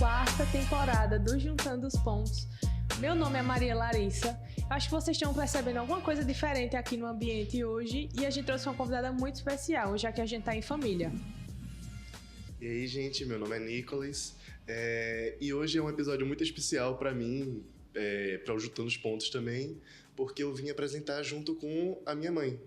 quarta temporada do Juntando os Pontos. Meu nome é Maria Larissa. Acho que vocês estão percebendo alguma coisa diferente aqui no ambiente hoje e a gente trouxe uma convidada muito especial, já que a gente está em família. E aí, gente, meu nome é Nicolas e hoje é um episódio muito especial para mim, para o Juntando os Pontos também, porque eu vim apresentar junto com a minha mãe.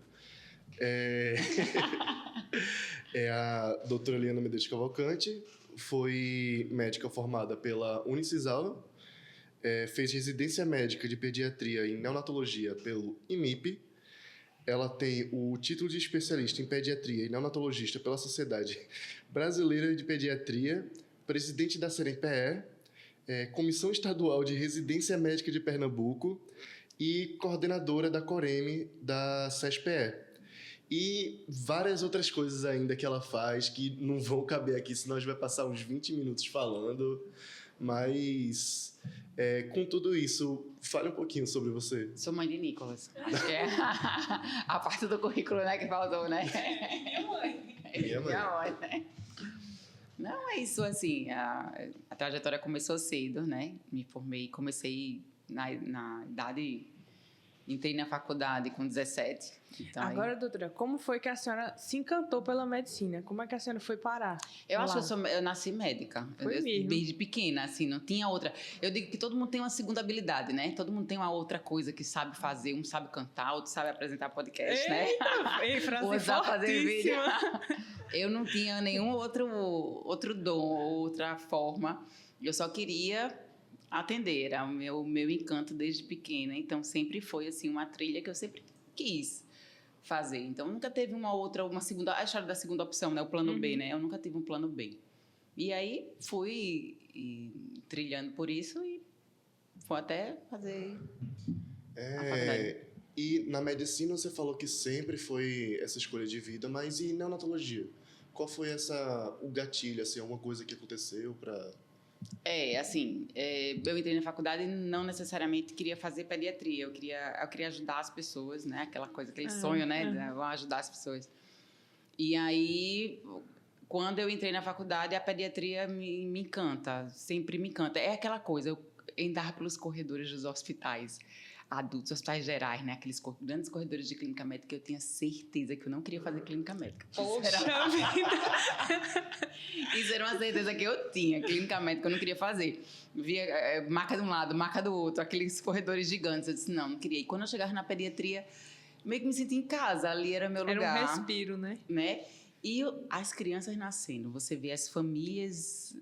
É a doutora Liana Medeiros Cavalcante, foi médica formada pela Unicisal, fez residência médica de pediatria em neonatologia pelo IMIP. Ela tem o título de especialista em pediatria e neonatologista pela Sociedade Brasileira de Pediatria, presidente da SEREM-PE, Comissão Estadual de Residência Médica de Pernambuco e coordenadora da COREME da SESPE. E várias outras coisas ainda que ela faz que não vão caber aqui, senão a gente vai passar uns 20 minutos falando. Mas, com tudo isso, fale um pouquinho sobre você. Sou mãe de Nicolas. Acho que é a parte do currículo, né, que faltou, né? Minha mãe. Minha mãe. Né? Não, é isso, assim, a trajetória começou cedo, né? Me formei, comecei na idade... Entrei na faculdade com 17. Então, agora, doutora, como foi que a senhora se encantou pela medicina? Como é que a senhora foi parar? Eu acho que eu nasci médica. Foi mesmo? Desde pequena, assim, não tinha outra. Eu digo que todo mundo tem uma segunda habilidade, né? Todo mundo tem uma outra coisa que sabe fazer. Um sabe cantar, outro sabe apresentar podcast, né? Ei, frase Usar fazer vídeo. fortíssima. Eu não tinha nenhum outro dom, outra forma. Eu só queria atender, era o meu encanto desde pequena. Então, sempre foi, assim, uma trilha que eu sempre quis fazer. Então, nunca teve uma segunda... A história da segunda opção, né? O plano B, né? Eu nunca tive um plano B. E aí, fui trilhando por isso e fui até fazer a faculdade. E na medicina você falou que sempre foi essa escolha de vida, mas e neonatologia? Qual foi o gatilho, assim, alguma coisa que aconteceu para... Eu entrei na faculdade e não necessariamente queria fazer pediatria. Eu queria ajudar as pessoas, né? Aquela coisa, aquele sonho, né? Vou ajudar as pessoas. E aí, quando eu entrei na faculdade, a pediatria me encanta, sempre me encanta. É aquela coisa, eu andava pelos corredores dos hospitais adultos, hospitais gerais, né? Aqueles grandes corredores de clínica médica, eu tinha certeza que eu não queria fazer clínica médica. Poxa vida! Isso era uma certeza que eu tinha, clínica médica eu não queria fazer. Via marca de um lado, marca do outro, aqueles corredores gigantes. Eu disse, não queria. E quando eu chegava na pediatria, meio que me senti em casa, ali era meu lugar. Era um respiro, né? E as crianças nascendo, você vê as famílias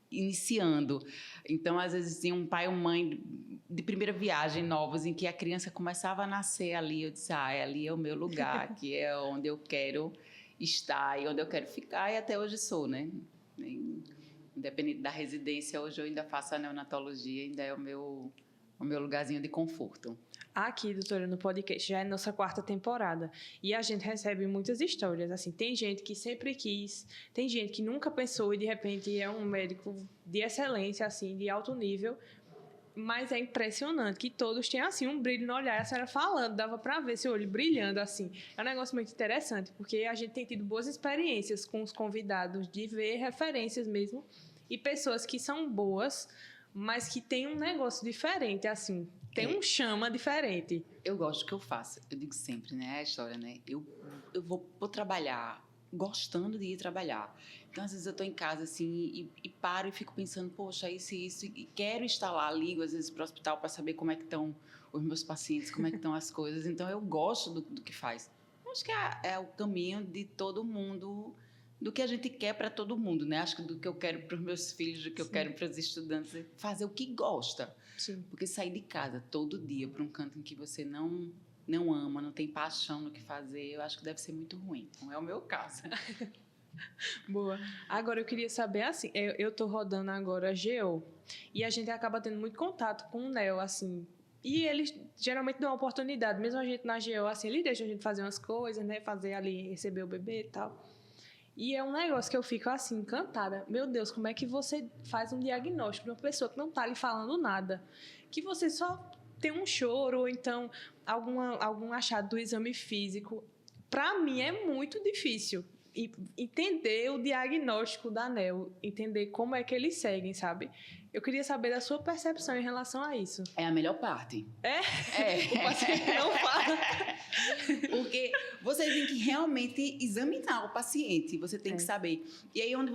iniciando. Então, às vezes, tinha um pai ou mãe de primeira viagem novos, em que a criança começava a nascer ali. Eu disse, ali é o meu lugar, aqui é onde eu quero estar e onde eu quero ficar, e até hoje sou, né? Independente da residência, hoje eu ainda faço a neonatologia, ainda é o meu lugarzinho de conforto. Aqui, doutora, no podcast, já é nossa quarta temporada. E a gente recebe muitas histórias, assim, tem gente que sempre quis, tem gente que nunca pensou e, de repente, é um médico de excelência, assim, de alto nível. Mas é impressionante que todos têm, assim, um brilho no olhar. A senhora falando, dava pra ver seu olho brilhando, assim. É um negócio muito interessante, porque a gente tem tido boas experiências com os convidados de ver referências mesmo e pessoas que são boas, mas que têm um negócio diferente, assim. Tem um chama diferente. Eu gosto do que eu faço. Eu digo sempre, né? É a história, né? Eu vou trabalhar gostando de ir trabalhar. Então, às vezes, eu estou em casa, assim, e paro e fico pensando, poxa, isso, e quero estar lá, ligo, às vezes, para o hospital para saber como é que estão os meus pacientes, como é que estão as coisas. Então, eu gosto do que faz. Eu acho que é o caminho de todo mundo, do que a gente quer para todo mundo, né? Acho que do que eu quero para os meus filhos, do que eu quero para os estudantes, é fazer o que gosta. Sim. Porque sair de casa todo dia para um canto em que você não ama, não tem paixão no que fazer, eu acho que deve ser muito ruim. Não é o meu caso. Boa. Agora, eu queria saber, assim, eu estou rodando agora a GO e a gente acaba tendo muito contato com o NEO, assim, e eles geralmente dão uma oportunidade, mesmo a gente na GO, assim, eles deixam a gente fazer umas coisas, né, fazer ali, receber o bebê e tal. E é um negócio que eu fico, assim, encantada. Meu Deus, como é que você faz um diagnóstico de uma pessoa que não está lhe falando nada? Que você só tem um choro ou então algum achado do exame físico. Para mim é muito difícil. entender o diagnóstico da ANEL, entender como é que eles seguem, sabe? Eu queria saber da sua percepção em relação a isso. É a melhor parte. É? É. O paciente não fala. Porque você tem que realmente examinar o paciente, você tem que saber. E aí onde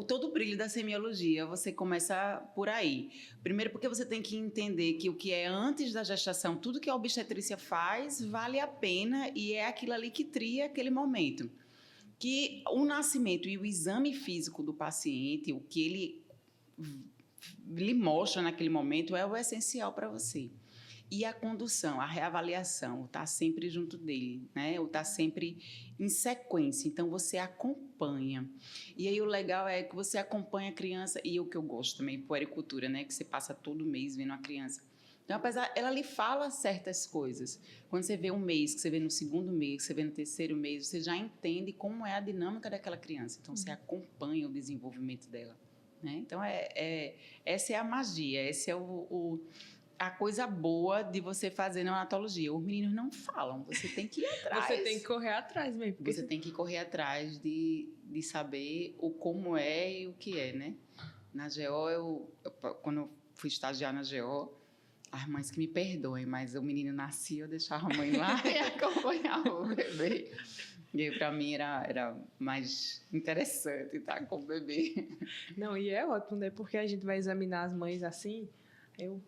todo o brilho da semiologia, você começa por aí. Primeiro porque você tem que entender que o que é antes da gestação, tudo que a obstetrícia faz, vale a pena e é aquilo ali que tria aquele momento. Que o nascimento e o exame físico do paciente, o que ele lhe mostra naquele momento é o essencial para você. E a condução, a reavaliação, está sempre junto dele, né? Ou está sempre em sequência. Então, você acompanha. E aí, o legal é que você acompanha a criança, e o que eu gosto também, puericultura, né? Que você passa todo mês vendo a criança. Então, apesar, ela lhe fala certas coisas. Quando você vê um mês, que você vê no segundo mês, que você vê no terceiro mês, você já entende como é a dinâmica daquela criança. Então, você acompanha o desenvolvimento dela, né? Então, essa é a magia, esse é a coisa boa de você fazer neonatologia. Os meninos não falam, você tem que ir atrás. Você tem que correr atrás mesmo. Você tem que correr atrás de saber o como é e o que é, né? Na GO, quando eu fui estagiar na GO, as mães que me perdoem, mas o menino nascia, eu deixava a mãe lá e acompanhava o bebê. E aí, para mim, era mais interessante estar com o bebê. Não, e é ótimo, né? Porque a gente vai examinar as mães assim...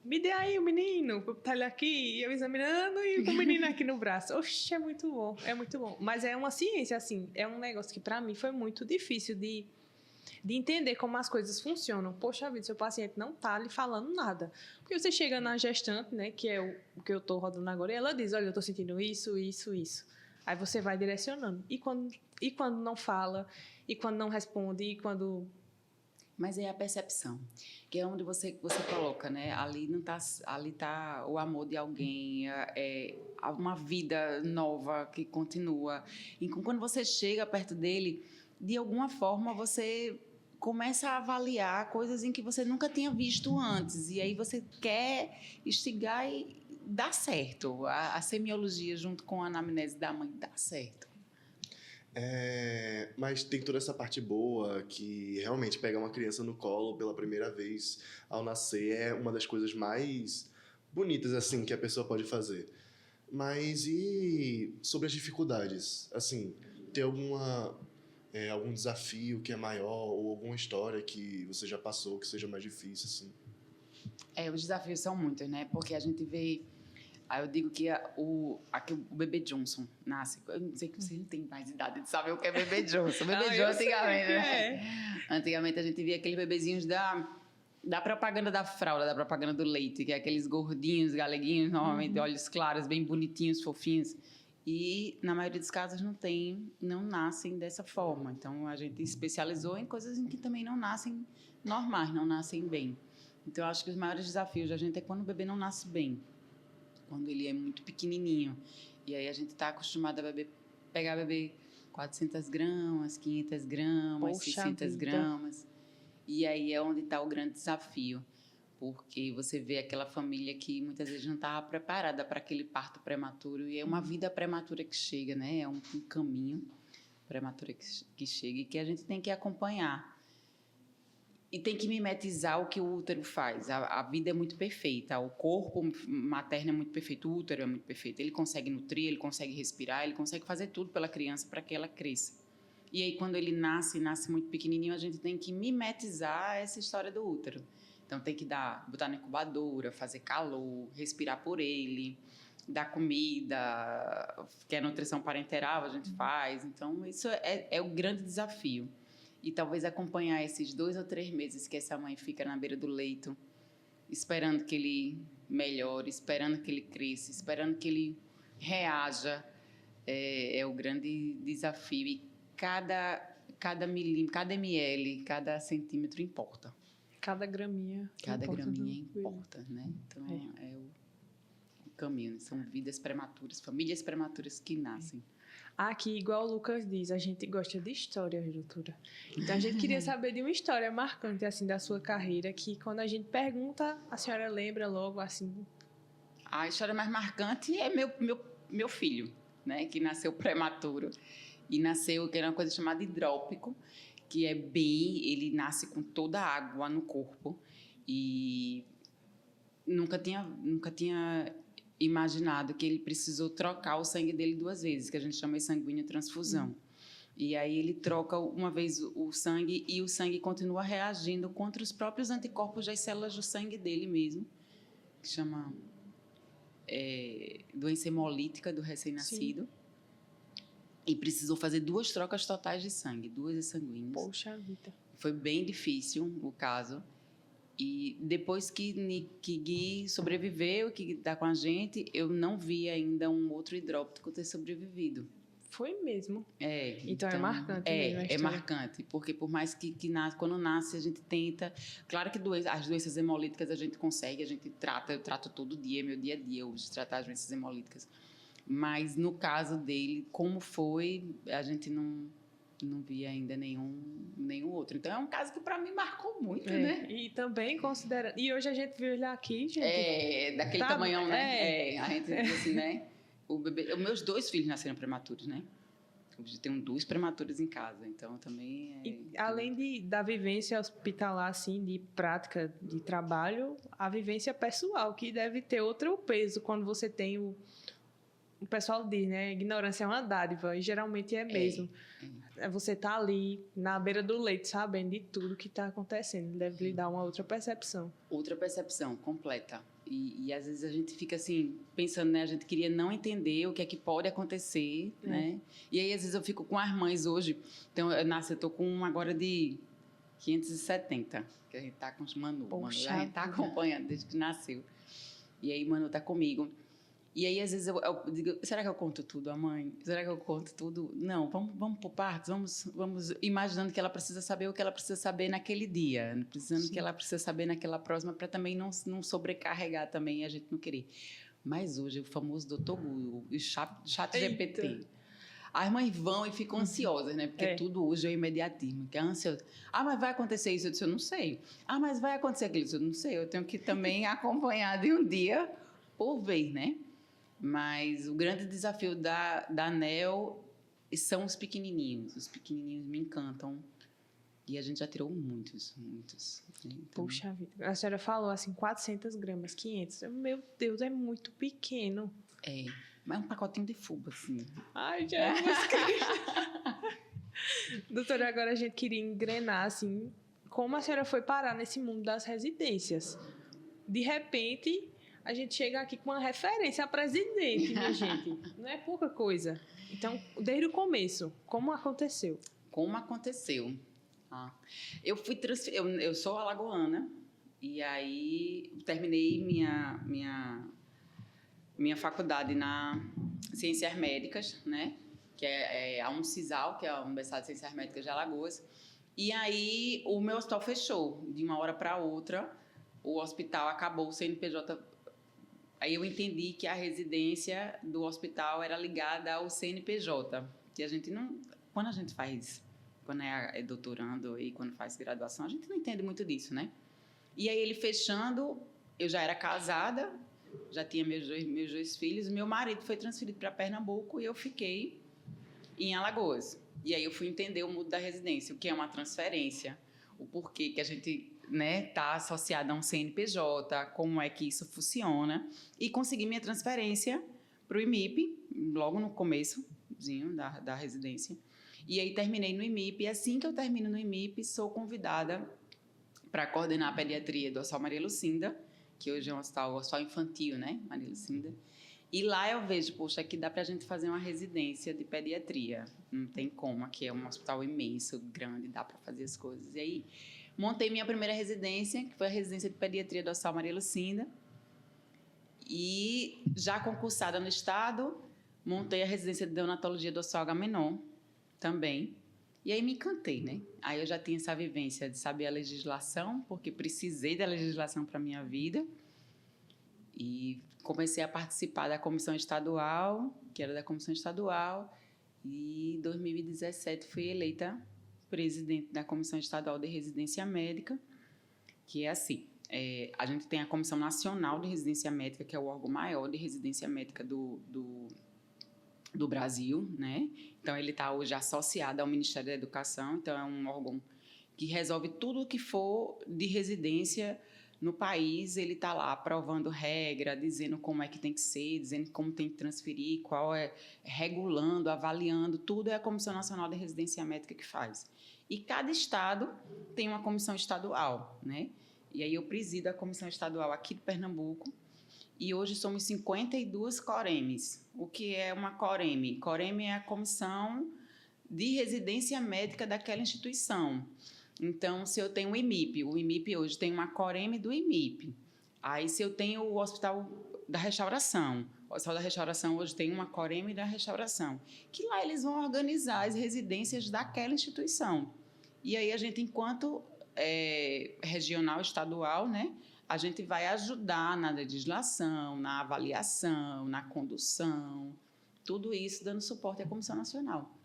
me dê aí o menino, tá ele aqui, e eu examinando e o menino aqui no braço. Oxe, é muito bom, é muito bom. Mas é uma ciência, assim, é um negócio que pra mim foi muito difícil de entender como as coisas funcionam. Poxa vida, seu paciente não tá lhe falando nada. Porque você chega na gestante, né, que é o que eu tô rodando agora, e ela diz, olha, eu tô sentindo isso, isso, isso. Aí você vai direcionando. E quando não fala, e quando não responde, e quando... Mas é a percepção, que é onde você coloca, né? Ali tá o amor de alguém, uma vida nova que continua. E quando você chega perto dele, de alguma forma você começa a avaliar coisas em que você nunca tinha visto antes. E aí você quer instigar e dá certo. A semiologia junto com a anamnese da mãe dá certo. Mas tem toda essa parte boa que realmente pegar uma criança no colo pela primeira vez ao nascer é uma das coisas mais bonitas assim que a pessoa pode fazer. Mas e sobre as dificuldades? Assim, tem algum desafio que é maior ou alguma história que você já passou que seja mais difícil assim? Os desafios são muitos, né? Porque a gente vê... Aí eu digo que aqui o bebê Johnson nasce... Eu não sei que vocês não têm mais idade de saber o que é bebê Johnson. Bebê Johnson antigamente, né? Antigamente a gente via aqueles bebezinhos da propaganda da fralda, da propaganda do leite, que é aqueles gordinhos, galeguinhos, normalmente olhos claros, bem bonitinhos, fofinhos. E na maioria dos casos não nascem dessa forma. Então a gente especializou em coisas em que também não nascem normais, não nascem bem. Então eu acho que os maiores desafios da gente é quando o bebê não nasce bem. Quando ele é muito pequenininho. E aí a gente está acostumado a pegar bebê 400 gramas, 500 gramas, Poxa 600 vida. gramas. E aí é onde está o grande desafio. Porque você vê aquela família que muitas vezes não estava preparada para aquele parto prematuro. E é uma vida prematura que chega, né? É um caminho prematuro que chega e que a gente tem que acompanhar. E tem que mimetizar o que o útero faz. A vida é muito perfeita, o corpo materno é muito perfeito, o útero é muito perfeito. Ele consegue nutrir, ele consegue respirar, ele consegue fazer tudo pela criança para que ela cresça. E aí, quando ele nasce muito pequenininho, a gente tem que mimetizar essa história do útero. Então, tem que botar na incubadora, fazer calor, respirar por ele, dar comida, que é a nutrição parenteral, a gente faz. Então, isso é o grande desafio. E talvez acompanhar esses 2 ou 3 meses que essa mãe fica na beira do leito, esperando que ele melhore, esperando que ele cresça, esperando que ele reaja, é o grande desafio. E cada milímetro, cada ml, cada centímetro importa. Cada graminha. Cada graminha importa, né? Então, é o caminho. São vidas prematuras, famílias prematuras que nascem. Aqui, igual o Lucas diz, a gente gosta de histórias, doutora. Então, a gente queria saber de uma história marcante, assim, da sua carreira, que quando a gente pergunta, a senhora lembra logo, assim... A história mais marcante é meu filho, né? Que nasceu prematuro. E nasceu, que era uma coisa chamada hidrópico, que ele nasce com toda a água no corpo. E nunca tinha imaginado que ele precisou trocar o sangue dele 2 vezes, que a gente chama de sanguíneo transfusão. E aí ele troca uma vez o sangue e o sangue continua reagindo contra os próprios anticorpos das células do sangue dele mesmo, que chama doença hemolítica do recém-nascido. E precisou fazer 2 trocas totais de sangue, 2 sanguíneas. Poxa vida. Foi bem difícil o caso. E depois que Gui sobreviveu, que está com a gente, eu não vi ainda um outro hidrópico ter sobrevivido. Foi mesmo. Então é marcante mesmo a É história. marcante, porque por mais que quando nasce a gente tenta... Claro que as doenças hemolíticas a gente consegue, a gente trata, eu trato todo dia, meu dia a dia hoje, tratar as doenças hemolíticas. Mas no caso dele, como foi, a gente não via ainda nenhum outro. Então é um caso que para mim marcou muito, né? E também considerando... E hoje a gente viu ele aqui, gente. Daquele tamanhão, né? A gente diz assim, né? Os meus 2 filhos nasceram prematuros, né? Eu tenho 2 prematuros em casa, então também... Além da vivência hospitalar, assim, de prática de trabalho, a vivência pessoal, que deve ter outro peso quando você tem o pessoal diz, né? Ignorância é uma dádiva, e geralmente é mesmo. Você tá ali, na beira do leito, sabendo de tudo que está acontecendo. Deve lhe dar uma outra percepção. Outra percepção, completa. E às vezes a gente fica assim, pensando, né? A gente queria não entender o que é que pode acontecer, né? E aí, às vezes, eu fico com as mães hoje. Então, eu tô com uma agora de 570, que a gente tá com os Manu. A gente tá acompanhando desde que nasceu. E aí, Manu tá comigo. E aí, às vezes, eu digo, será que eu conto tudo à mãe? Será que eu conto tudo? Não, vamos por partes, vamos imaginando que ela precisa saber o que ela precisa saber naquele dia, precisando que ela precisa saber naquela próxima, para também não sobrecarregar também e a gente não querer. Mas hoje, o famoso Dr. Google, o chat GPT, as mães vão e ficam ansiosas, né? Porque tudo hoje é imediatismo, que é ansioso. Mas vai acontecer isso? Eu disse, eu não sei. Mas vai acontecer aquilo? Eu não sei. Eu tenho que também acompanhar de um dia por vez, né? Mas o grande desafio da ANEL são os pequenininhos. Os pequenininhos me encantam. E a gente já tirou muitos. Então... Puxa vida. A senhora falou assim, 400 gramas, 500. Meu Deus, é muito pequeno. Mas é um pacotinho de fuba, assim. Ai, Jesus Cristo. Doutora, agora a gente queria engrenar, assim, como a senhora foi parar nesse mundo das residências. De repente... A gente chega aqui com uma referência a presidente, minha gente. Não é pouca coisa. Então, desde o começo, como aconteceu? Como aconteceu? Eu fui eu sou alagoana e aí terminei minha faculdade na Ciências Médicas, né? Que é a Uncisal, que é a Universidade de Ciências Médicas de Alagoas. E aí o meu hospital fechou de uma hora para outra. O hospital acabou, o CNPJ. Aí eu entendi que a residência do hospital era ligada ao CNPJ, que a gente não... Quando a gente faz, quando é doutorando e quando faz graduação, a gente não entende muito disso, né? E aí ele fechando, eu já era casada, já tinha meus dois filhos, meu marido foi transferido para Pernambuco e eu fiquei em Alagoas. E aí eu fui entender o mundo da residência, o que é uma transferência, o porquê que a gente... tá associada a um CNPJ, como é que isso funciona, e consegui minha transferência para o IMIP, logo no começozinho da residência. E aí terminei no IMIP, e assim que eu termino no IMIP, sou convidada para coordenar a pediatria do Hospital Maria Lucinda, que hoje é um hospital infantil, né, Maria Lucinda. E lá eu vejo, poxa, aqui dá para a gente fazer uma residência de pediatria. Não tem como, aqui é um hospital imenso, grande, dá para fazer as coisas. E aí montei minha primeira residência, que foi a residência de pediatria do Hospital Maria Lucinda. E, já concursada no Estado, montei a residência de neonatologia do Hospital Agamenon também. E aí me encantei, né? Aí eu já tinha essa vivência de saber a legislação, porque precisei da legislação para a minha vida. E comecei a participar da comissão estadual, que era da comissão estadual. E em 2017 fui eleita presidente da Comissão Estadual de Residência Médica, que é assim, a gente tem a Comissão Nacional de Residência Médica, que é o órgão maior de residência médica do do Brasil, né? Então, ele está hoje associado ao Ministério da Educação, então é um órgão que resolve tudo o que for de residência no país. Ele está lá aprovando regra, dizendo como é que tem que ser, dizendo como tem que transferir, regulando, avaliando, tudo é a Comissão Nacional de Residência Médica que faz. E cada estado tem uma comissão estadual, né? E aí eu presido a comissão estadual aqui de Pernambuco, e hoje somos 52 coremes. O que é uma coreme? Coreme é a comissão de residência médica daquela instituição. Então, se eu tenho o IMIP hoje tem uma coreme do IMIP. Aí, se eu tenho o Hospital da Restauração, o Hospital da Restauração hoje tem uma coreme da Restauração, que lá eles vão organizar as residências daquela instituição. E aí, a gente, enquanto regional, estadual, né, a gente vai ajudar na legislação, na avaliação, na condução, tudo isso dando suporte à Comissão Nacional.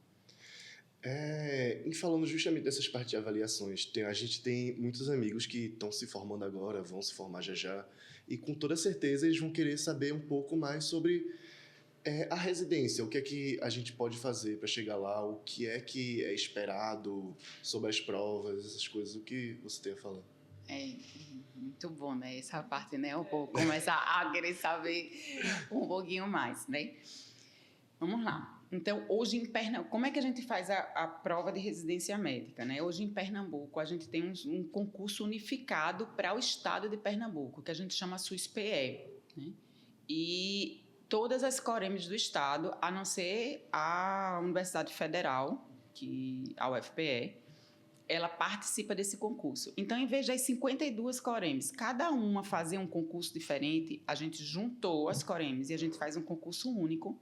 E falando justamente dessas partes de avaliações, a gente tem muitos amigos que estão se formando agora, vão se formar já já, e com toda certeza eles vão querer saber um pouco mais sobre a residência, o que é que a gente pode fazer para chegar lá, o que é esperado sobre as provas, essas coisas, o que você tem a falar? É muito bom, né? Essa parte, né? O povo começa a querer saber um pouquinho mais, né? Vamos lá. Então, hoje em Pernambuco, como é que a gente faz a prova de residência médica, né? Hoje em Pernambuco, a gente tem um concurso unificado para o estado de Pernambuco, que a gente chama SUS-PE, né? E todas as coremes do estado, a não ser a Universidade Federal, a UFPE, ela participa desse concurso. Então, em vez das 52 coremes, cada uma fazer um concurso diferente, a gente juntou as coremes e a gente faz um concurso único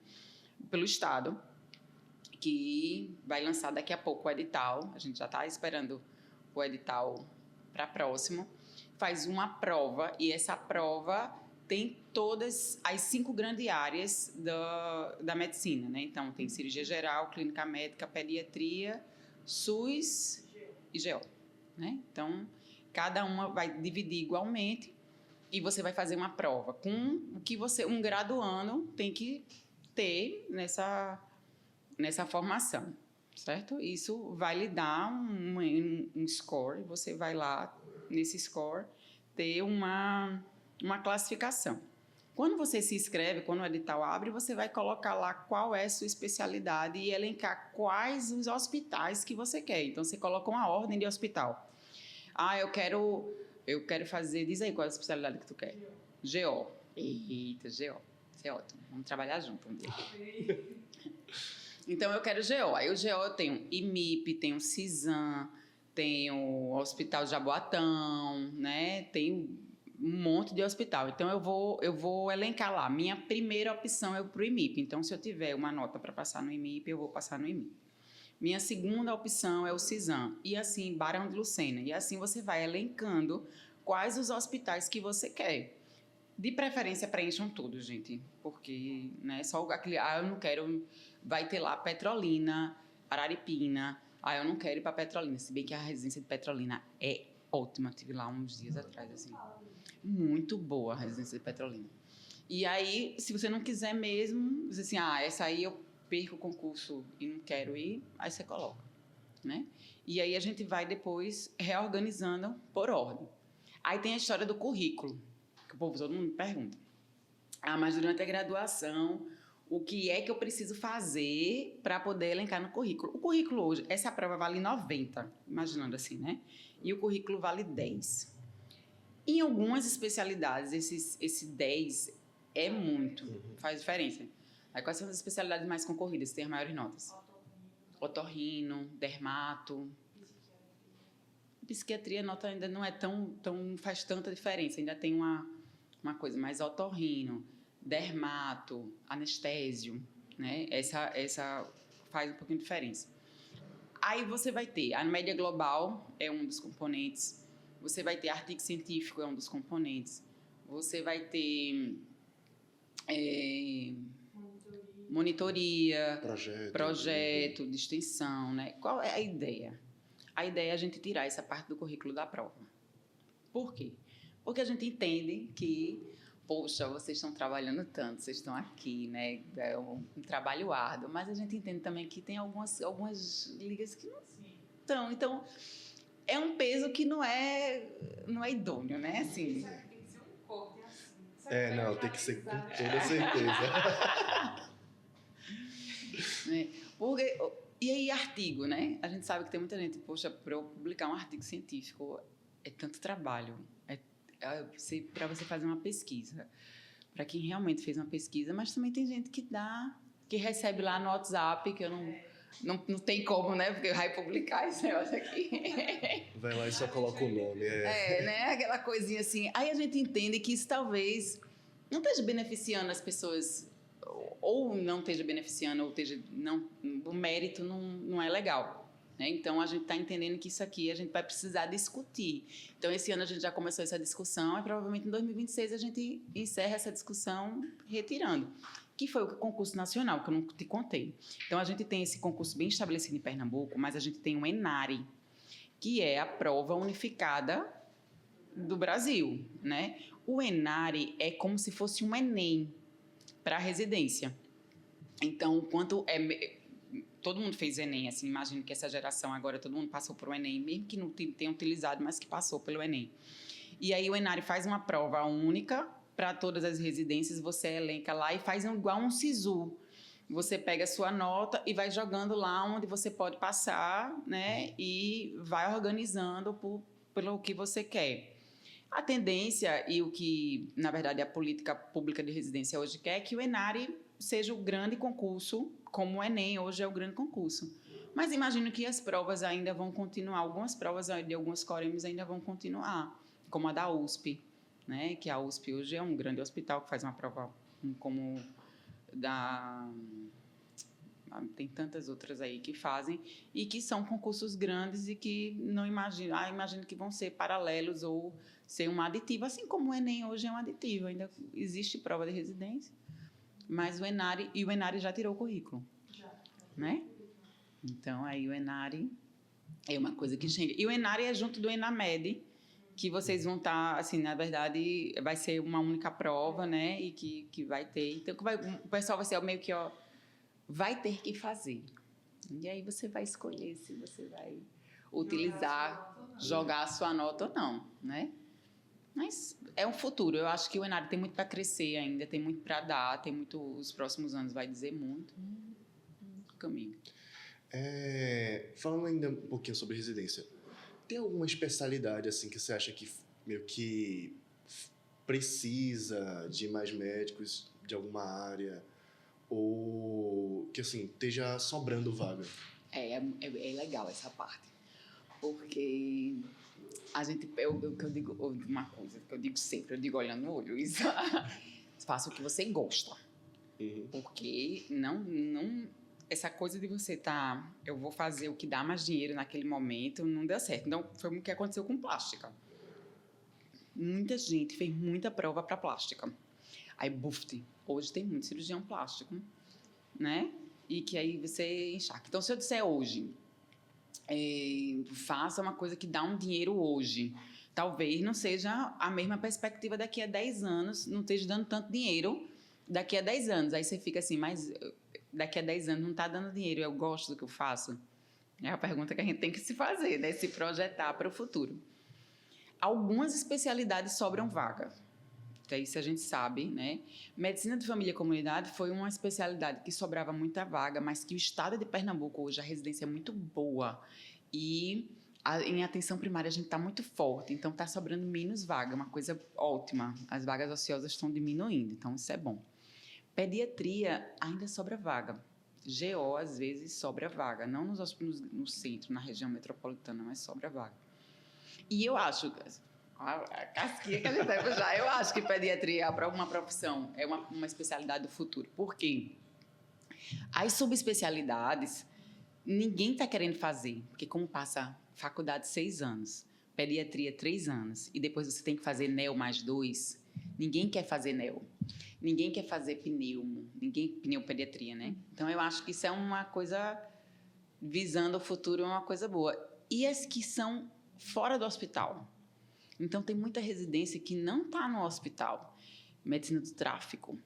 pelo estado, que vai lançar daqui a pouco o edital. A gente já está esperando o edital para próximo. Faz uma prova, e essa prova tem todas as 5 grandes áreas da medicina, né? Então, tem cirurgia geral, clínica médica, pediatria, SUS e GO, né? Então, cada uma vai dividir igualmente e você vai fazer uma prova com o que um graduando tem que ter nessa formação, certo? Isso vai lhe dar um score, você vai lá, nesse score, ter uma classificação. Quando você se inscreve, quando o edital abre, você vai colocar lá qual é a sua especialidade e elencar quais os hospitais que você quer. Então, você coloca uma ordem de hospital. Eu quero fazer... Diz aí qual é a especialidade que tu quer. GO. Eita, GO. Isso é ótimo. Vamos trabalhar junto um dia. Então, eu quero GO. Aí, o GO eu tenho IMIP, tenho CISAM, tenho Hospital de Jaboatão, né? Tenho um monte de hospital. Então, eu vou elencar lá. Minha primeira opção é para o IMIP. Então, se eu tiver uma nota para passar no IMIP, eu vou passar no IMIP. Minha segunda opção é o CISAM. E assim, Barão de Lucena. E assim, você vai elencando quais os hospitais que você quer. De preferência, preencham todos, gente. Porque, né, só aquele... eu não quero... Vai ter lá Petrolina, Araripina. Eu não quero ir para Petrolina. Se bem que a residência de Petrolina é ótima. Estive lá uns dias atrás, assim. Muito boa a residência de Petrolina. E aí, se você não quiser mesmo, você assim, essa aí eu perco o concurso e não quero ir, aí você coloca, né? E aí a gente vai depois reorganizando por ordem. Aí tem a história do currículo, que o povo, todo mundo pergunta. Mas durante a graduação, o que é que eu preciso fazer para poder elencar no currículo? O currículo hoje, essa prova vale 90, imaginando assim, né? E o currículo vale 10. Em algumas especialidades, esse 10 é muito, faz diferença. Aí, quais são as especialidades mais concorridas, que tem as maiores notas? Otorrino, dermato. Psiquiatria, a nota ainda não é tão faz tanta diferença, ainda tem uma coisa, mas otorrino, dermato, anestésio, né? Essa faz um pouquinho de diferença. Aí você vai ter a média global, é um dos componentes. Você vai ter artigo científico, é um dos componentes. Você vai ter monitoria, projeto de extensão, né? Qual é a ideia? A ideia é a gente tirar essa parte do currículo da prova. Por quê? Porque a gente entende que poxa, vocês estão trabalhando tanto, vocês estão aqui, né? É um trabalho árduo, mas a gente entende também que tem algumas ligas que não estão. Então, é um peso que não é idôneo, né? Assim, Tem que ser um corte assim. Não, tem que ser com toda certeza. né? Porque, e aí, artigo, né? A gente sabe que tem muita gente, poxa, para eu publicar um artigo científico é tanto trabalho. Para você fazer uma pesquisa. Para quem realmente fez uma pesquisa, mas também tem gente que recebe lá no WhatsApp, que eu não tem como, né? Porque vai publicar esse negócio aqui. Vai lá e só coloca o nome. Né? Aquela coisinha assim. Aí a gente entende que isso talvez não esteja beneficiando as pessoas, ou não esteja beneficiando, ou esteja... o mérito não é legal. Né? Então, a gente está entendendo que isso aqui a gente vai precisar discutir. Então, esse ano a gente já começou essa discussão e provavelmente em 2026 a gente encerra essa discussão retirando, que foi o concurso nacional, que eu não te contei. Então, a gente tem esse concurso bem estabelecido em Pernambuco, mas a gente tem o ENARE, que é a prova unificada do Brasil. Né? O ENARE é como se fosse um Enem para a residência. Então, todo mundo fez Enem, assim, imagino que essa geração agora, todo mundo passou por o Enem, mesmo que não tenha utilizado, mas que passou pelo Enem. E aí o ENARE faz uma prova única para todas as residências, você elenca lá e faz igual um SISU. Você pega a sua nota e vai jogando lá onde você pode passar, né? E vai organizando pelo que você quer. A tendência e o que, na verdade, a política pública de residência hoje quer é que o ENARE seja o grande concurso, como o Enem hoje é o grande concurso. Mas imagino que as provas ainda vão continuar, algumas provas de alguns coremes ainda vão continuar, como a da USP, né? Que a USP hoje é um grande hospital que faz uma prova como tem tantas outras aí que fazem e que são concursos grandes e que não imagino que vão ser paralelos ou ser uma aditiva, assim como o Enem hoje é um aditivo, ainda existe prova de residência. Mas o ENARE já tirou o currículo, né? Então, aí o ENARE é uma coisa que chega. E o ENARE é junto do ENAMED, que vocês vão estar, assim, na verdade, vai ser uma única prova, né? E que vai ter... Então, o pessoal vai ser meio que, vai ter que fazer. E aí você vai escolher se você vai utilizar, jogar a sua nota ou não, né? Mas é um futuro. Eu acho que o ENARE tem muito para crescer ainda, tem muito para dar, os próximos anos vai dizer muito. Caminho. Falando ainda um pouquinho sobre residência, tem alguma especialidade assim que você acha que meio que precisa de mais médicos de alguma área ou que assim esteja sobrando vaga? É legal essa parte, porque eu digo uma coisa que eu digo sempre, eu digo olhando no olho, isso. Faça o que você gosta. Porque não essa coisa de você eu vou fazer o que dá mais dinheiro naquele momento, não deu certo. Então, foi o que aconteceu com plástica. Muita gente fez muita prova para plástica. Aí, hoje tem muito cirurgião plástico, né? E que aí você enxaca. Então, se eu disser hoje, faça uma coisa que dá um dinheiro hoje, talvez não seja a mesma perspectiva daqui a 10 anos, não esteja dando tanto dinheiro daqui a 10 anos. Aí você fica assim, mas daqui a 10 anos não está dando dinheiro, eu gosto do que eu faço? É a pergunta que a gente tem que se fazer, né? Se projetar para o futuro. Algumas especialidades sobram vaga. Então, isso a gente sabe, né? Medicina de família e comunidade foi uma especialidade que sobrava muita vaga, mas que o estado de Pernambuco hoje, a residência é muito boa. E em atenção primária a gente está muito forte, então está sobrando menos vaga, uma coisa ótima. As vagas ociosas estão diminuindo, então isso é bom. Pediatria ainda sobra vaga. GO, às vezes, sobra vaga. Não no centro, na região metropolitana, mas sobra vaga. E eu acho... A casquinha que a gente vai puxar. Eu acho que pediatria é uma profissão, é uma especialidade do futuro. Por quê? As subespecialidades, ninguém está querendo fazer. Porque como passa faculdade 6 anos, pediatria 3 anos, e depois você tem que fazer neo mais 2, ninguém quer fazer neo. Ninguém quer fazer pneumopediatria, né? Então, eu acho que isso é uma coisa, visando o futuro, é uma coisa boa. E as que são fora do hospital? Então, tem muita residência que não está no hospital. medicina do tráfico.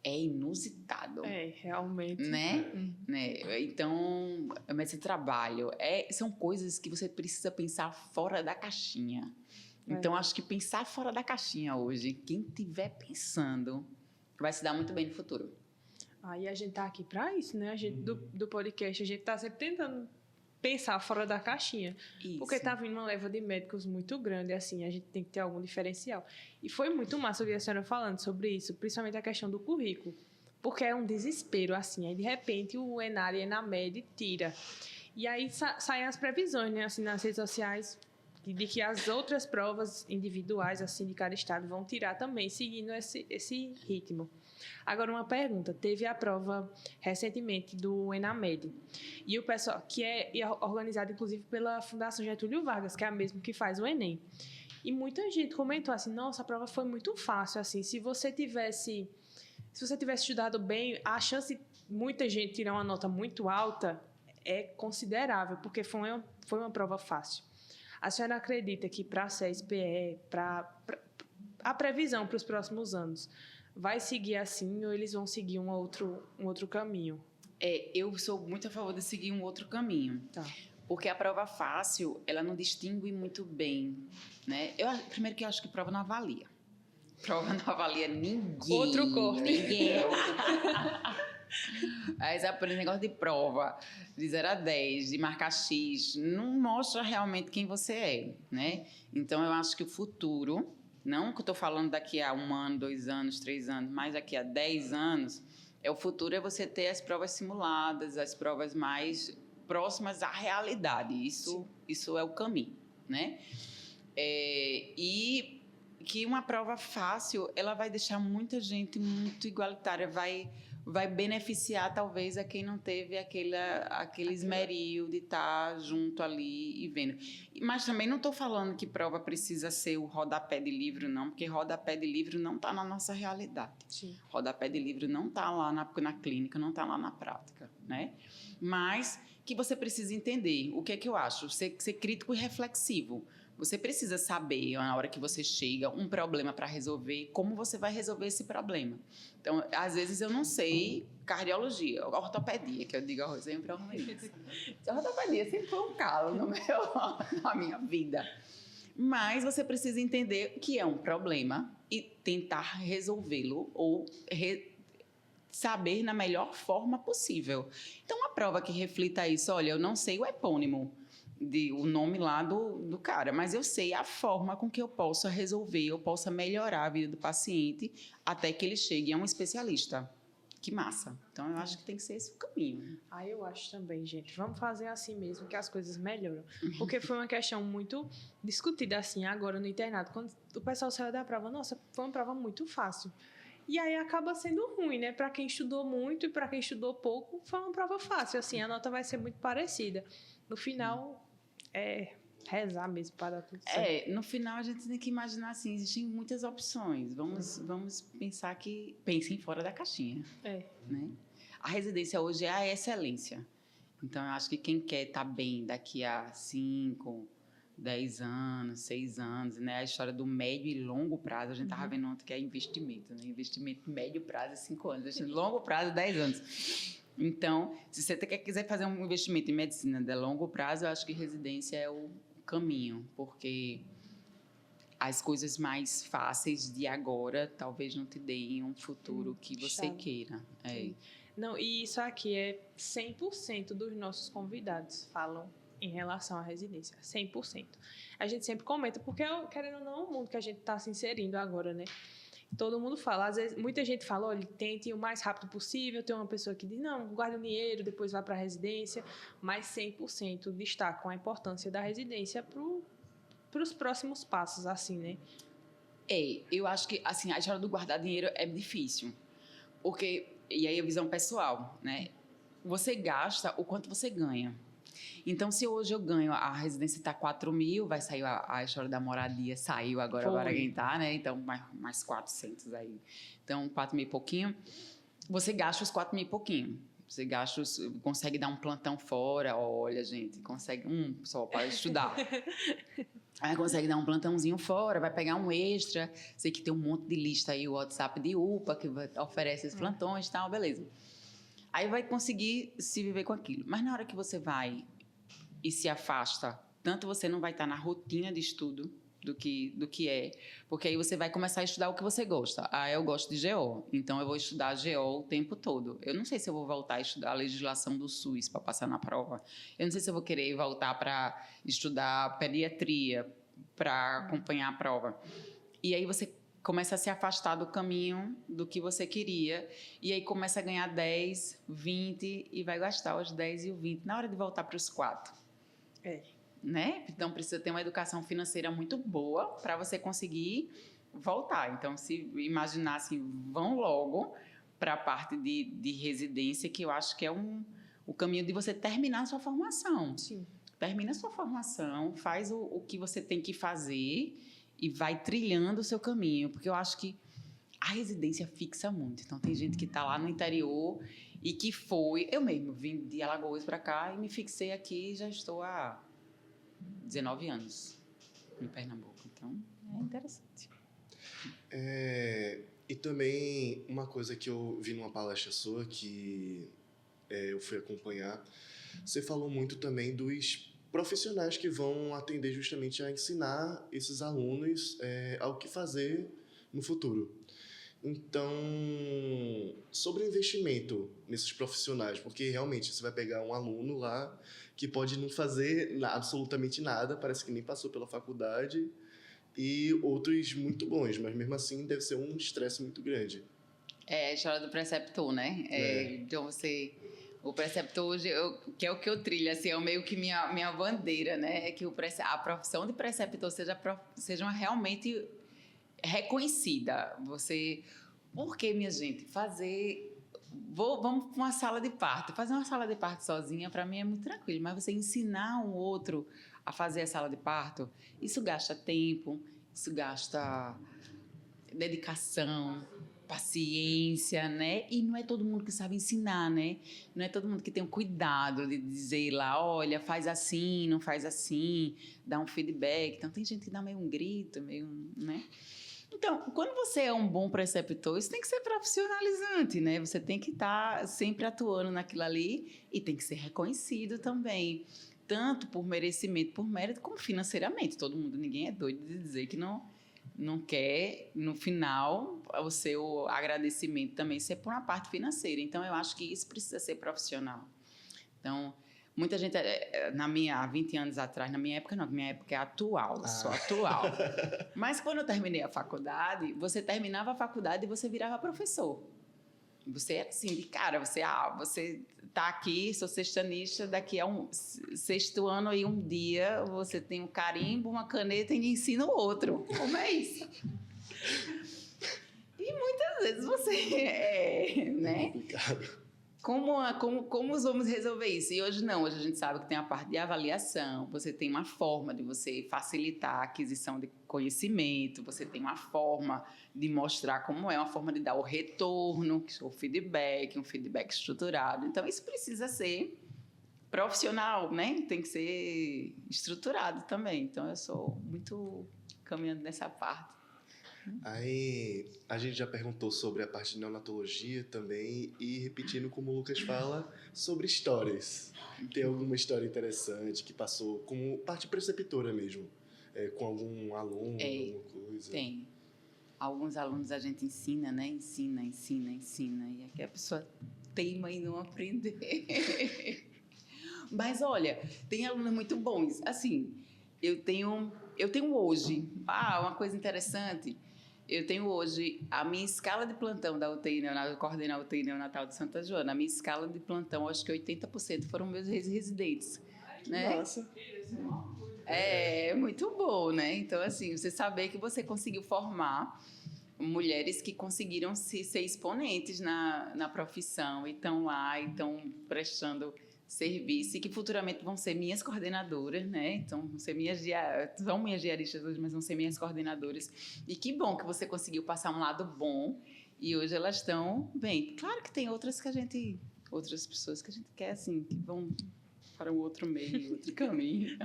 É inusitado. É, realmente. Né? Né? Então, a medicina do trabalho são coisas que você precisa pensar fora da caixinha. Então, acho que pensar fora da caixinha hoje, quem estiver pensando, vai se dar muito bem no futuro. Aí a gente tá aqui para isso, né? A gente do podcast, a gente tá sempre tentando pensar fora da caixinha. Isso. Porque tá vindo uma leva de médicos muito grande, assim, a gente tem que ter algum diferencial. E foi muito massa ouvir a senhora falando sobre isso, principalmente a questão do currículo. Porque é um desespero, assim, aí de repente o Enar e a Enamed tira. E aí saem as previsões, né, assim, nas redes sociais, de que as outras provas individuais, assim, de cada estado vão tirar também, seguindo esse ritmo. Agora, uma pergunta. Teve a prova recentemente do Enamed. E o pessoal, que é organizado, inclusive, pela Fundação Getúlio Vargas, que é a mesma que faz o Enem. E muita gente comentou assim, nossa, a prova foi muito fácil, assim, se você tivesse estudado bem, a chance de muita gente tirar uma nota muito alta é considerável, porque foi uma prova fácil. A senhora acredita que para a CSPE, para a previsão para os próximos anos, vai seguir assim ou eles vão seguir um outro caminho? Eu sou muito a favor de seguir um outro caminho. Tá. Porque a prova fácil, ela não distingue muito bem, né? Primeiro que eu acho que prova não avalia. Prova não avalia ninguém. Outro corte. Ninguém. Aí esse negócio de prova, de 0 a 10, de marcar X, não mostra realmente quem você é, né? Então, eu acho que o futuro, não que eu estou falando daqui a 1 ano, 2 anos, 3 anos, mas daqui a 10 anos, o futuro é você ter as provas simuladas, as provas mais próximas à realidade. Isso é o caminho, né? E que uma prova fácil, ela vai deixar muita gente muito igualitária, vai beneficiar talvez a quem não teve aquele esmeril de estar junto ali e vendo. Mas também não estou falando que prova precisa ser o rodapé de livro, não, porque rodapé de livro não está na nossa realidade. Sim. Rodapé de livro não está lá na clínica, não está lá na prática, né? Mas que você precisa entender. O que é que eu acho? Ser crítico e reflexivo. Você precisa saber, na hora que você chega, um problema para resolver, como você vai resolver esse problema. Então, às vezes eu não sei cardiologia, ortopedia, que eu digo sempre ao isso. Ortopedia sempre foi um calo na minha vida. Mas você precisa entender que é um problema e tentar resolvê-lo ou saber na melhor forma possível. Então, uma prova que reflita isso, olha, eu não sei o epônimo, o nome lá do cara, mas eu sei a forma com que eu possa resolver, eu possa melhorar a vida do paciente até que ele chegue a um especialista. Que massa. Então, eu acho que tem que ser esse o caminho. Eu acho também, gente. Vamos fazer assim mesmo que as coisas melhoram. Porque foi uma questão muito discutida assim agora no internato. Quando o pessoal saiu da prova, nossa, foi uma prova muito fácil. E aí acaba sendo ruim, né? Para quem estudou muito e para quem estudou pouco, foi uma prova fácil. Assim, a nota vai ser muito parecida. No final, rezar mesmo para dar tudo certo. No final a gente tem que imaginar assim, existem muitas opções. Vamos pensar que pensem fora da caixinha. Né? A residência hoje é a excelência. Então, eu acho que quem quer estar bem daqui a 5, 10 anos, 6 anos, né? A história do médio e longo prazo, a gente estava vendo ontem que é investimento, né? Investimento médio prazo é 5 anos, investimento longo prazo é 10 anos. Então, se você quiser fazer um investimento em medicina de longo prazo, eu acho que residência é o caminho, porque as coisas mais fáceis de agora talvez não te deem um futuro que você queira. Não, e isso aqui é 100% dos nossos convidados falam em relação à residência, 100%. A gente sempre comenta, porque, querendo ou não, é um mundo que a gente está se inserindo agora, né? Todo mundo fala, às vezes, muita gente fala, olha, tente o mais rápido possível, tem uma pessoa que diz, não, guarda o dinheiro, depois vai para a residência, mas 100% destacam a importância da residência para os próximos passos, assim, né? Eu acho que, assim, a história do guardar dinheiro é difícil, porque, e aí a visão pessoal, né? Você gasta o quanto você ganha. Então, se hoje eu ganho, a residência está 4 mil, vai sair a história da moradia, saiu agora quem tá, né? Então, mais 400 aí. Então, 4 mil e pouquinho. Você gasta os 4 mil e pouquinho. Você consegue dar um plantão fora, olha, gente, consegue só para estudar. Aí consegue dar um plantãozinho fora, vai pegar um extra. Sei que tem um monte de lista aí, o WhatsApp de UPA, que oferece esses plantões e tal, beleza. Aí vai conseguir se viver com aquilo. Mas na hora que você vai e se afasta, tanto você não vai estar na rotina de estudo do que é, porque aí você vai começar a estudar o que você gosta. Ah, eu gosto de GO, então eu vou estudar GO o tempo todo. Eu não sei se eu vou voltar a estudar a legislação do SUS para passar na prova. Eu não sei se eu vou querer voltar para estudar pediatria para acompanhar a prova. E aí você começa a se afastar do caminho do que você queria, e aí começa a ganhar 10, 20 e vai gastar os 10 e o 20 na hora de voltar para os 4. Né? Então, precisa ter uma educação financeira muito boa para você conseguir voltar. Então, se imaginar assim, vão logo para a parte de residência, que eu acho que é o caminho de você terminar a sua formação. Sim. Termina a sua formação, faz o que você tem que fazer e vai trilhando o seu caminho, porque eu acho que a residência fixa muito. Então, tem gente que está lá no interior e que foi... Eu mesmo vim de Alagoas para cá e me fixei aqui e já estou há 19 anos em Pernambuco. Então, é interessante. E também, uma coisa que eu vi numa palestra sua, que eu fui acompanhar, você falou muito também dos profissionais que vão atender justamente a ensinar esses alunos ao que fazer no futuro. Então, sobre investimento nesses profissionais, porque realmente você vai pegar um aluno lá que pode não fazer absolutamente nada, parece que nem passou pela faculdade, e outros muito bons, mas mesmo assim deve ser um estresse muito grande. É a história do preceptor, né? Então, o preceptor hoje, que é o que eu trilho, assim, é meio que minha bandeira, né? É que a profissão de preceptor seja realmente reconhecida. Porque, minha gente, vamos para uma sala de parto. Fazer uma sala de parto sozinha, para mim, é muito tranquilo. Mas você ensinar um outro a fazer a sala de parto, isso gasta tempo, isso gasta dedicação, paciência, né? E não é todo mundo que sabe ensinar, né? Não é todo mundo que tem o cuidado de dizer lá, olha, faz assim, não faz assim, dá um feedback. Então, tem gente que dá meio um grito, né? Então, quando você é um bom preceptor, isso tem que ser profissionalizante, né? Você tem que estar sempre atuando naquilo ali e tem que ser reconhecido também, tanto por merecimento, por mérito, como financeiramente. Ninguém é doido de dizer que não quer, no final, o seu agradecimento também ser por uma parte financeira. Então, eu acho que isso precisa ser profissional. Então, muita gente, há 20 anos atrás, na minha época não, minha época é atual, eu sou atual. Mas quando eu terminei a faculdade, você terminava a faculdade e você virava professor. Você era assim, de cara, você está aqui, sou sextanista, daqui a um sexto ano aí um dia você tem um carimbo, uma caneta e ensina o outro. Como é isso? E muitas vezes você né? Como vamos resolver isso? E hoje não, hoje a gente sabe que tem a parte de avaliação, você tem uma forma de você facilitar a aquisição de conhecimento, você tem uma forma de mostrar como é, uma forma de dar o retorno, o feedback, um feedback estruturado. Então, isso precisa ser profissional, né? Tem que ser estruturado também. Então, eu sou muito caminhando nessa parte. Aí a gente já perguntou sobre a parte de neonatologia também e repetindo como o Lucas fala, sobre histórias. Tem alguma história interessante que passou como parte preceptora mesmo, com algum aluno, alguma coisa? Tem. Alguns alunos a gente ensina, né? Ensina. E aqui a pessoa teima em não aprender. Mas, olha, tem alunos muito bons. Assim, eu tenho hoje... uma coisa interessante... Eu tenho hoje a minha escala de plantão da UTI neonatal, eu coordeno a UTI neonatal de Santa Joana. A minha escala de plantão, acho que 80% foram meus residentes. Né? Nossa! É muito bom, né? Então, assim, você saber que você conseguiu formar mulheres que conseguiram ser exponentes na profissão e estão lá, e estão prestando serviço e que futuramente vão ser minhas coordenadoras, né? Então, são minhas diaristas hoje, mas vão ser minhas coordenadoras. E que bom que você conseguiu passar um lado bom e hoje elas estão bem. Claro que tem outras pessoas que a gente quer, assim, que vão para um outro meio, outro caminho.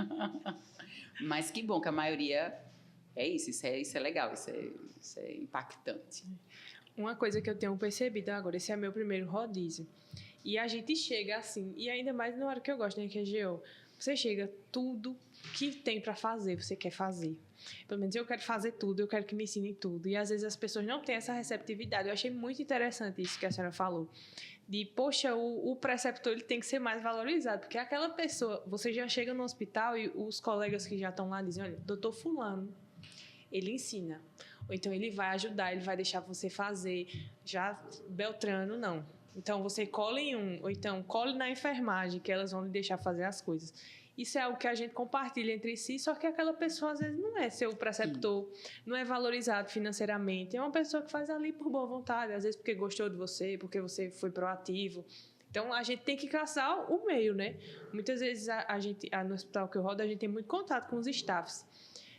Mas que bom que a maioria é isso. Isso é legal, isso é impactante. Uma coisa que eu tenho percebido agora, esse é meu primeiro rodízio. E a gente chega assim, e ainda mais na hora que eu gosto, né, que é GO. Você chega, tudo que tem pra fazer, você quer fazer. Pelo menos eu quero fazer tudo, eu quero que me ensinem tudo. E às vezes as pessoas não têm essa receptividade. Eu achei muito interessante isso que a senhora falou. De, poxa, o preceptor ele tem que ser mais valorizado. Porque aquela pessoa, você já chega no hospital e os colegas que já estão lá dizem, olha, doutor fulano, ele ensina. Ou então ele vai ajudar, ele vai deixar você fazer. Já Beltrano, não. Então você cola em um, ou então cole na enfermagem, que elas vão lhe deixar fazer as coisas. Isso é algo que a gente compartilha entre si, só que aquela pessoa às vezes não é seu preceptor, não é valorizado financeiramente. É uma pessoa que faz ali por boa vontade, às vezes porque gostou de você, porque você foi proativo. Então a gente tem que caçar o meio, né? Muitas vezes no hospital que eu rodo, a gente tem muito contato com os staffs.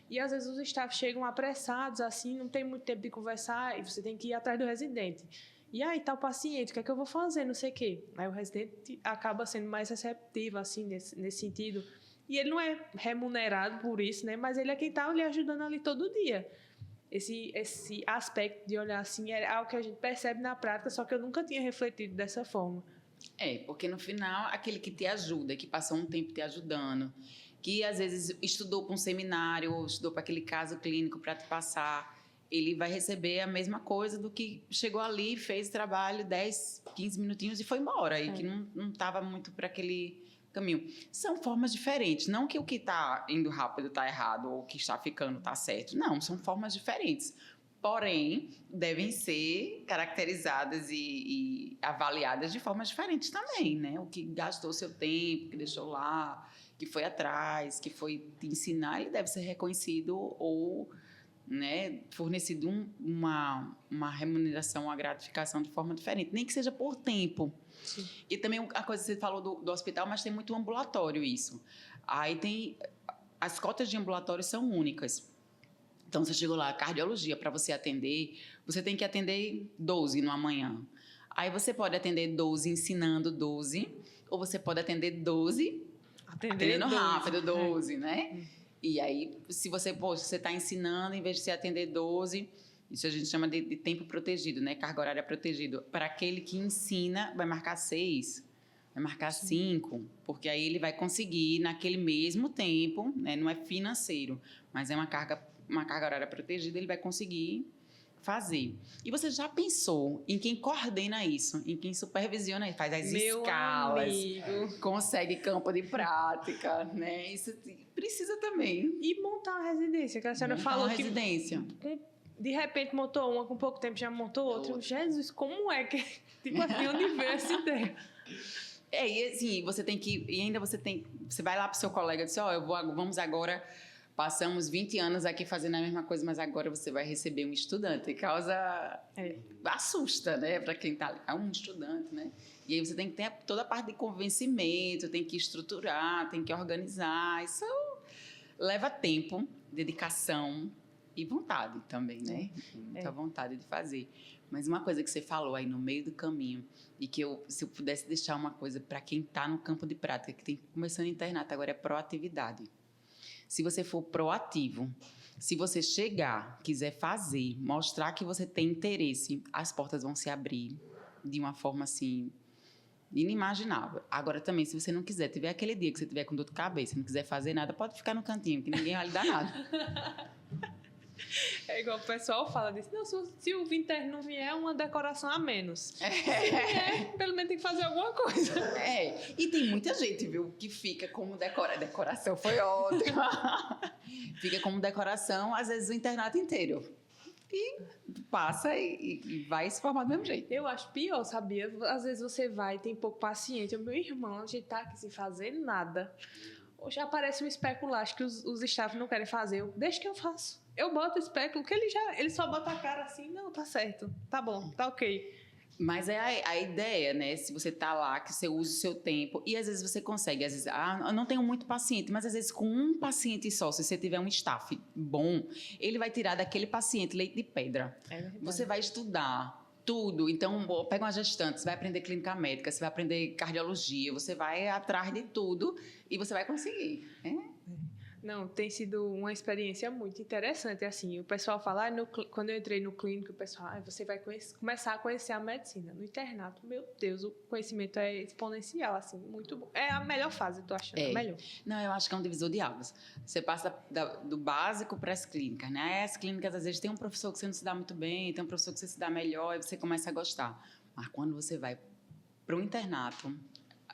E às vezes os staffs chegam apressados, assim, não tem muito tempo de conversar, e você tem que ir atrás do residente. E aí, tá o paciente, o que é que eu vou fazer, não sei o quê. Aí o residente acaba sendo mais receptivo, assim, nesse sentido. E ele não é remunerado por isso, né? Mas ele é quem tá lhe ajudando ali todo dia. Esse aspecto de olhar assim é algo que a gente percebe na prática, só que eu nunca tinha refletido dessa forma. Porque no final, aquele que te ajuda, que passou um tempo te ajudando, que às vezes estudou para um seminário, ou estudou para aquele caso clínico para te passar, ele vai receber a mesma coisa do que chegou ali, fez o trabalho 10, 15 minutinhos e foi embora. E que não estava muito para aquele caminho. São formas diferentes. Não que o que está indo rápido está errado ou o que está ficando está certo. Não, são formas diferentes. Porém, devem ser caracterizadas e avaliadas de formas diferentes também, né? O que gastou seu tempo, que deixou lá, que foi atrás, que foi te ensinar, ele deve ser reconhecido ou... né, fornecido uma remuneração, uma gratificação de forma diferente, nem que seja por tempo. Sim. E também a coisa que você falou do hospital, mas tem muito ambulatório isso. Aí tem... As cotas de ambulatório são únicas. Então, você chegou lá, cardiologia, para você atender, você tem que atender 12 no amanhã. Aí você pode atender 12 ensinando 12, ou você pode atender 12 atendendo rápido 12, né? E aí, se você está ensinando, em vez de você atender 12, isso a gente chama de tempo protegido, né? Carga horária protegido. Para aquele que ensina, vai marcar 6, vai marcar 5, porque aí ele vai conseguir, naquele mesmo tempo, né? Não é financeiro, mas é uma carga horária protegida, ele vai conseguir fazer. E você já pensou em quem coordena isso, em quem supervisiona e faz as escalas, amigo. consegue campo de prática, né? Isso precisa também. E montar uma residência, que a senhora falou que... residência. De repente montou uma, com pouco tempo já montou outra. Jesus, como é que... Tipo assim, onde veio essa ideia? E assim, você tem que... E ainda você vai lá pro seu colega e diz, vamos agora... Passamos 20 anos aqui fazendo a mesma coisa, mas agora você vai receber um estudante. Causa... assusta, né? Para quem está ali. É um estudante, né? E aí você tem que ter toda a parte de convencimento, tem que estruturar, tem que organizar. Isso leva tempo, dedicação e vontade também, né? Muita vontade de fazer. Mas uma coisa que você falou aí no meio do caminho, e que se eu pudesse deixar uma coisa para quem está no campo de prática, que tem começando internato agora, é proatividade. Se você for proativo, se você chegar, quiser fazer, mostrar que você tem interesse, as portas vão se abrir de uma forma, assim, inimaginável. Agora, também, se você não quiser, tiver aquele dia que você tiver com dor de cabeça, não quiser fazer nada, pode ficar no cantinho, que ninguém vai lhe dar nada. É igual o pessoal fala disso. Não, se o interno não vier, é uma decoração a menos. Se vier, pelo menos tem que fazer alguma coisa. E tem muita gente, viu, que fica como decoração foi ótima. Fica como decoração, às vezes, o internato inteiro. E passa e vai se formar do mesmo jeito. Eu acho pior, sabia? Às vezes você vai e tem pouco paciente. Meu irmão, a gente tá aqui sem fazer nada. Hoje aparece um especular que os staff não querem fazer. Deixa que eu faço. Eu boto o espéculo, que ele só bota a cara assim, não, tá certo, tá bom, tá ok. Mas é a ideia, né? Se você tá lá, que você usa o seu tempo, e às vezes você consegue, às vezes, eu não tenho muito paciente, mas às vezes com um paciente só, se você tiver um staff bom, ele vai tirar daquele paciente leite de pedra. Você vai estudar tudo, então pega uma gestante, você vai aprender clínica médica, você vai aprender cardiologia, você vai atrás de tudo e você vai conseguir, né? Não, tem sido uma experiência muito interessante, assim, o pessoal fala, quando eu entrei no clínico, o pessoal, você vai começar a conhecer a medicina. No internato, meu Deus, o conhecimento é exponencial, assim, muito bom. É a melhor fase, eu tô achando, a melhor. Não, eu acho que é um divisor de águas. Você passa do básico para as clínicas, né? As clínicas, às vezes, tem um professor que você não se dá muito bem, tem um professor que você se dá melhor, e você começa a gostar. Mas quando você vai para o internato,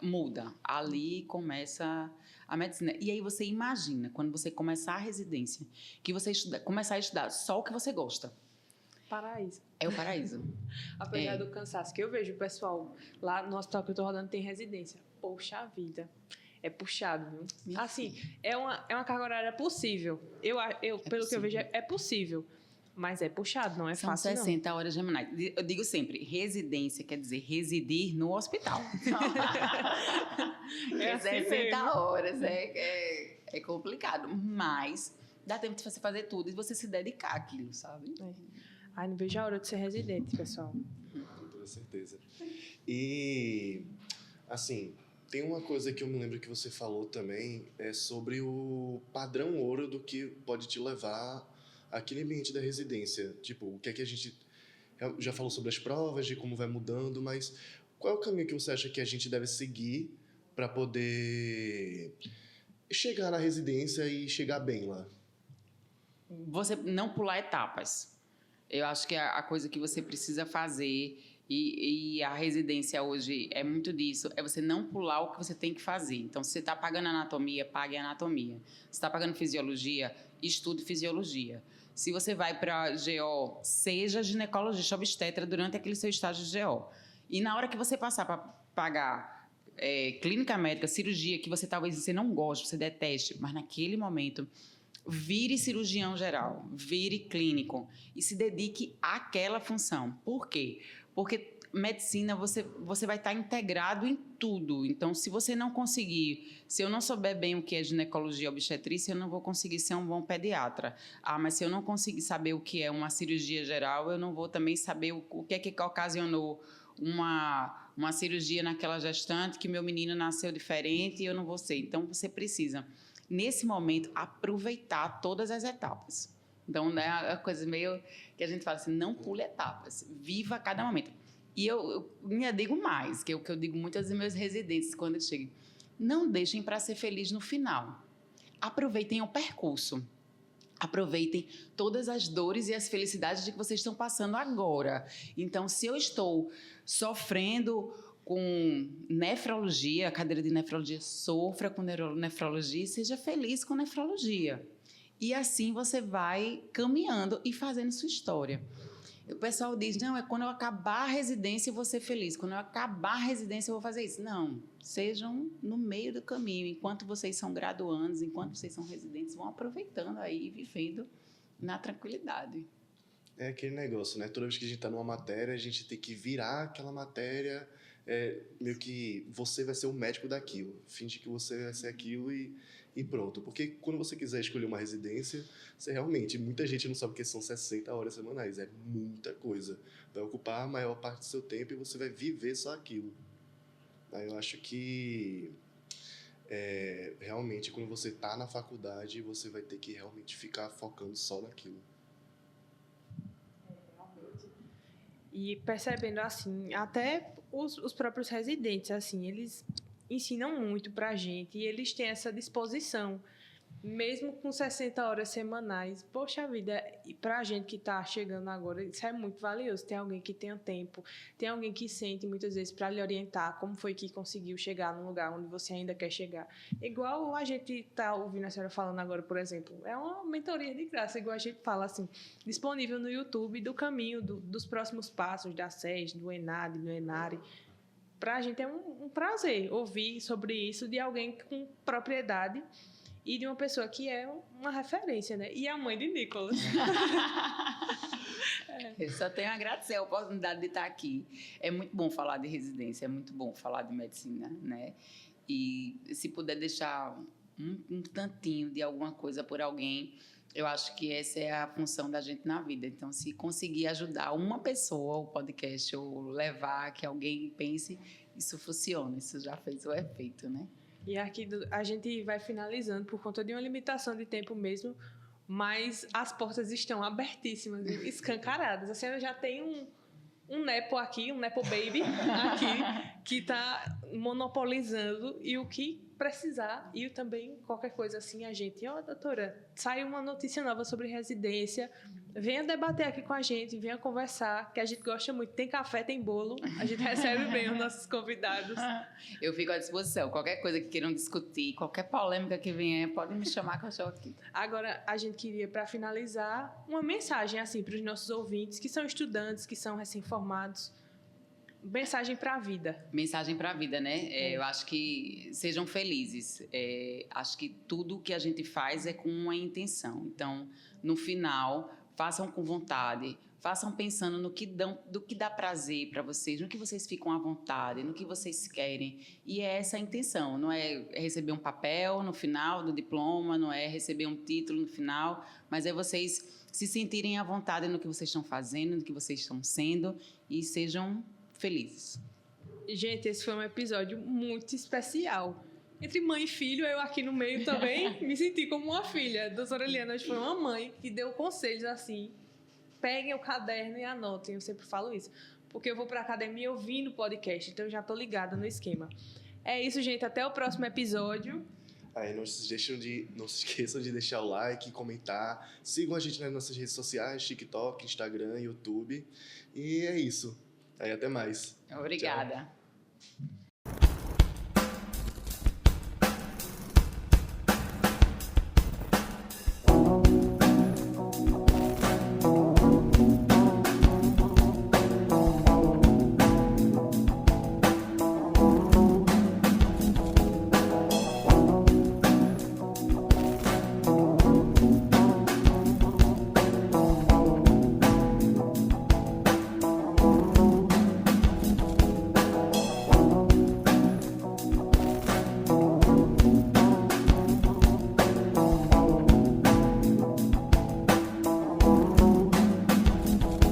muda. Ali começa a medicina. E aí você imagina, quando você começar a residência, que você começar a estudar só o que você gosta. Paraíso. É o paraíso. Apesar do cansaço que eu vejo, o pessoal lá no hospital que eu tô rodando tem residência. Poxa vida. É puxado, viu? Minha Assim, filha. é uma carga horária possível. Pelo que eu vejo, é possível. Mas é puxado, não é São fácil, 60 horas semanais. Eu digo sempre, residência quer dizer residir no hospital. É assim 60 mesmo. horas é complicado, mas dá tempo de você fazer tudo e você se dedicar àquilo, sabe? não. Ai, não vejo a hora de ser residente, pessoal. Com toda certeza. E, assim, tem uma coisa que eu me lembro que você falou também, é sobre o padrão ouro do que pode te levar àquele ambiente da residência. Tipo, o que é que a gente já falou sobre as provas, de como vai mudando, mas qual é o caminho que você acha que a gente deve seguir para poder chegar na residência e chegar bem lá? Você não pular etapas. Eu acho que a coisa que você precisa fazer, e a residência hoje é muito disso, é você não pular o que você tem que fazer. Então, se você está pagando anatomia, pague anatomia. Se está pagando fisiologia, estude fisiologia. Se você vai para GO, seja ginecologista obstetra durante aquele seu estágio de GO. E na hora que você passar para pagar clínica médica, cirurgia, que talvez você não goste, você deteste, mas naquele momento vire cirurgião geral, vire clínico e se dedique àquela função. Por quê? Porque medicina você vai estar integrado em tudo. Então, se você não conseguir, se eu não souber bem o que é ginecologia obstetrícia, eu não vou conseguir ser um bom pediatra. Mas se eu não conseguir saber o que é uma cirurgia geral, eu não vou também saber o que é que ocasionou uma cirurgia naquela gestante, que meu menino nasceu diferente e eu não vou ser. Então, você precisa, nesse momento, aproveitar todas as etapas. Então, né, a coisa meio que a gente fala assim, não pule etapas, viva cada momento. E eu ainda digo mais, que é o que eu digo muitas dos meus residentes quando eles chegam, não deixem para ser feliz no final. Aproveitem o percurso. Aproveitem todas as dores e as felicidades de que vocês estão passando agora. Então, se eu estou sofrendo com nefrologia, cadeira de nefrologia, sofra com nefrologia e seja feliz com nefrologia. E assim você vai caminhando e fazendo sua história. O pessoal diz, não, é quando eu acabar a residência eu vou ser feliz, quando eu acabar a residência eu vou fazer isso. Não, sejam no meio do caminho, enquanto vocês são graduandos, enquanto vocês são residentes, vão aproveitando aí, vivendo na tranquilidade. É aquele negócio, né? Toda vez que a gente tá numa matéria, a gente tem que virar aquela matéria, meio que você vai ser o médico daquilo. Finge que você vai ser aquilo e pronto. Porque quando você quiser escolher uma residência, você realmente, muita gente não sabe que são 60 horas semanais, é muita coisa. Vai ocupar a maior parte do seu tempo e você vai viver só aquilo. Aí eu acho que realmente quando você tá na faculdade, você vai ter que realmente ficar focando só naquilo. E percebendo, assim, até os próprios residentes, assim, eles ensinam muito pra gente e eles têm essa disposição, mesmo com 60 horas semanais. Poxa vida, e pra gente que tá chegando agora, isso é muito valioso. Tem alguém que tenha tempo, tem alguém que sente muitas vezes para lhe orientar como foi que conseguiu chegar num lugar onde você ainda quer chegar. Igual a gente tá ouvindo a senhora falando agora, por exemplo, é uma mentoria de graça, igual a gente fala assim, disponível no YouTube do caminho, dos próximos passos da SES, do ENAD, do ENARE. Pra gente é um prazer ouvir sobre isso de alguém com propriedade e de uma pessoa que é uma referência, né? E a mãe de Nicolas. Eu só tenho a agradecer a oportunidade de estar aqui. É muito bom falar de residência, é muito bom falar de medicina, né? E se puder deixar um tantinho de alguma coisa por alguém, eu acho que essa é a função da gente na vida. Então, se conseguir ajudar uma pessoa, o podcast, ou levar que alguém pense, isso funciona, isso já fez o efeito, né? E aqui a gente vai finalizando por conta de uma limitação de tempo mesmo, mas as portas estão abertíssimas, escancaradas. A senhora já tem um Nepo aqui, um Nepo Baby aqui, que está monopolizando, e o que precisar, e também qualquer coisa assim, a gente, doutora, saiu uma notícia nova sobre residência, venha debater aqui com a gente, venha conversar, que a gente gosta muito. Tem café, tem bolo, a gente recebe bem os nossos convidados. Eu fico à disposição. Qualquer coisa que queiram discutir, qualquer polêmica que venha, podem me chamar que eu estou aqui. Agora, a gente queria, para finalizar, uma mensagem assim para os nossos ouvintes, que são estudantes, que são recém-formados. Mensagem para a vida. Mensagem para a vida, né? Eu acho que sejam felizes. Acho que tudo que a gente faz é com uma intenção. Então, no final, façam com vontade, façam pensando no que dá prazer para vocês, no que vocês ficam à vontade, no que vocês querem. E é essa a intenção. Não é receber um papel no final do diploma, não é receber um título no final, mas é vocês se sentirem à vontade no que vocês estão fazendo, no que vocês estão sendo, e sejam felizes. Gente, esse foi um episódio muito especial. Entre mãe e filho, eu aqui no meio também me senti como uma filha. A doutora Eliana hoje foi uma mãe que deu conselhos assim: peguem o caderno e anotem. Eu sempre falo isso, porque eu vou para a academia ouvindo podcast, então eu já estou ligada no esquema. É isso, gente. Até o próximo episódio. Aí não se esqueçam de deixar o like, comentar. Sigam a gente nas nossas redes sociais, TikTok, Instagram, YouTube. E é isso. Aí até mais. Obrigada. Tchau.